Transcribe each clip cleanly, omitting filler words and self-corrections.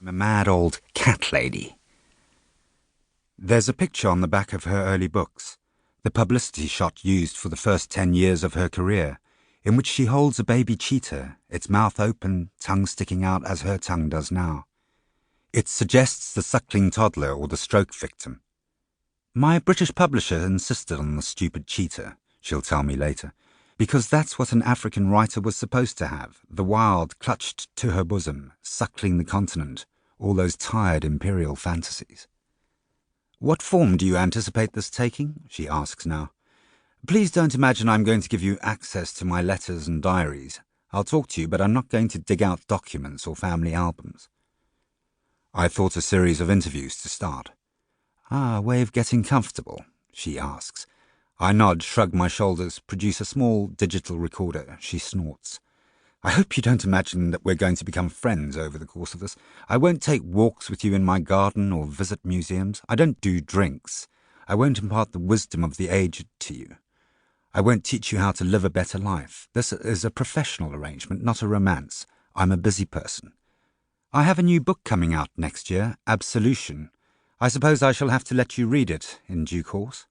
I'm a mad old cat lady. There's a picture on the back of her early books, the publicity shot used for the first 10 years of her career, in which she holds a baby cheetah, its mouth open, tongue sticking out as her tongue does now. It suggests the suckling toddler or the stroke victim. My British publisher insisted on the stupid cheetah, she'll tell me later, because that's what an African writer was supposed to have, the wild clutched to her bosom, suckling the continent, all those tired imperial fantasies. "What form do you anticipate this taking?" she asks now. "Please don't imagine I'm going to give you access to my letters and diaries. I'll talk to you, but I'm not going to dig out documents or family albums." I thought a series of interviews to start. "A way of getting comfortable?" she asks. I nod, shrug my shoulders, produce a small digital recorder. She snorts. "I hope you don't imagine that we're going to become friends over the course of this. I won't take walks with you in my garden or visit museums. I don't do drinks. I won't impart the wisdom of the aged to you. I won't teach you how to live a better life. This is a professional arrangement, not a romance. I'm a busy person. I have a new book coming out next year, Absolution. I suppose I shall have to let you read it in due course."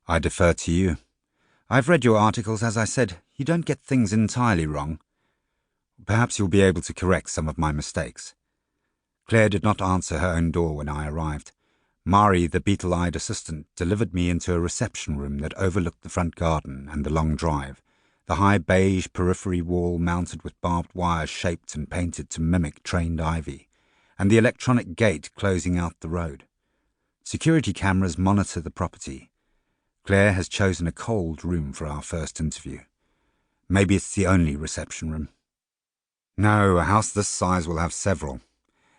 I defer to you. I've read your articles, as I said. You don't get things entirely wrong. Perhaps you'll be able to correct some of my mistakes. Claire did not answer her own door when I arrived. Mari, the beetle-eyed assistant, delivered me into a reception room that overlooked the front garden and the long drive, the high beige periphery wall mounted with barbed wire shaped and painted to mimic trained ivy, and the electronic gate closing out the road. Security cameras monitor the property. Claire has chosen a cold room for our first interview. Maybe it's the only reception room. No, a house this size will have several.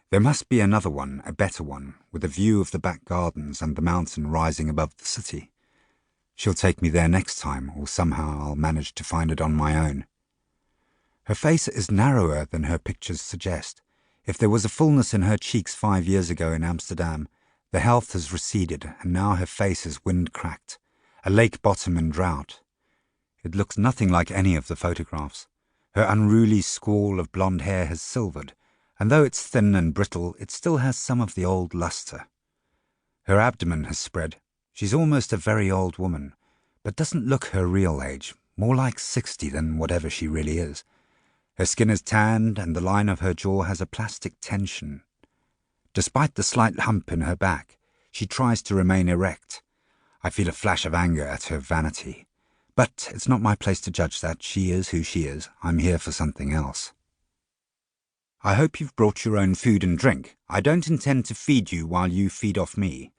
There must be another one, a better one, with a view of the back gardens and the mountain rising above the city. She'll take me there next time, or somehow I'll manage to find it on my own. Her face is narrower than her pictures suggest. If there was a fullness in her cheeks 5 years ago in Amsterdam, the health has receded, and now her face is wind-cracked, a lake bottom in drought. It looks nothing like any of the photographs. Her unruly squall of blonde hair has silvered, and though it's thin and brittle, it still has some of the old luster. Her abdomen has spread. She's almost a very old woman, but doesn't look her real age, more like 60 than whatever she really is. Her skin is tanned, and the line of her jaw has a plastic tension. Despite the slight hump in her back, she tries to remain erect. I feel a flash of anger at her vanity. But it's not my place to judge that. She is who she is. I'm here for something else. "I hope you've brought your own food and drink. I don't intend to feed you while you feed off me.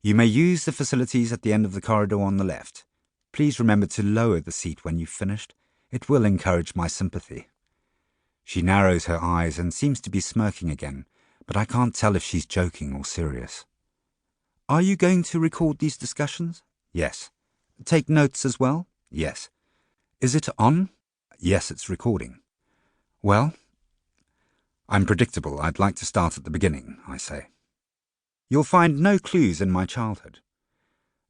You may use the facilities at the end of the corridor on the left. Please remember to lower the seat when you've finished. It will encourage my sympathy." She narrows her eyes and seems to be smirking again, but I can't tell if she's joking or serious. "Are you going to record these discussions?" "Yes." "Take notes as well?" "Yes." "Is it on?" "Yes, it's recording." "Well?" "I'm predictable. I'd like to start at the beginning," I say. "You'll find no clues in my childhood."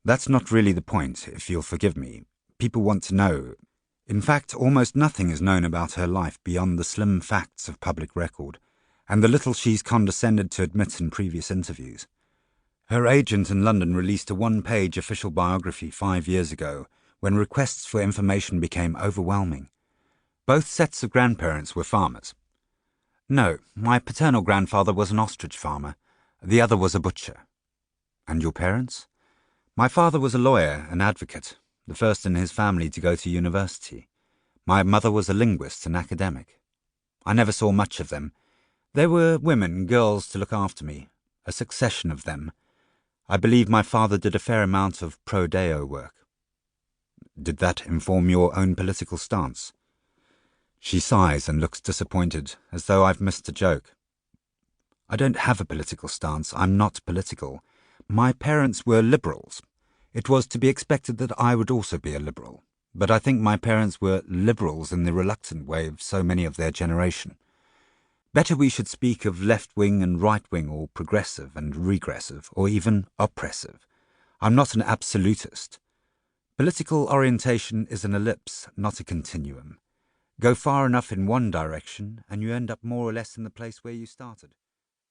"That's not really the point, if you'll forgive me. People want to know. In fact, almost nothing is known about her life beyond the slim facts of public record, and the little she's condescended to admit in previous interviews. Her agent in London released a one-page official biography 5 years ago, when requests for information became overwhelming. Both sets of grandparents were farmers. No, my paternal grandfather was an ostrich farmer. The other was a butcher. "And your parents?" "My father was a lawyer, an advocate, the first in his family to go to university. My mother was a linguist, an academic. I never saw much of them. There were women, girls to look after me, a succession of them. I believe my father did a fair amount of pro deo work." "Did that inform your own political stance?" She sighs and looks disappointed, as though I've missed a joke. "I don't have a political stance. I'm not political. My parents were liberals. It was to be expected that I would also be a liberal. But I think my parents were liberals in the reluctant way of so many of their generation. Better we should speak of left-wing and right-wing, or progressive and regressive, or even oppressive. I'm not an absolutist. Political orientation is an ellipse, not a continuum. Go far enough in one direction, and you end up more or less in the place where you started.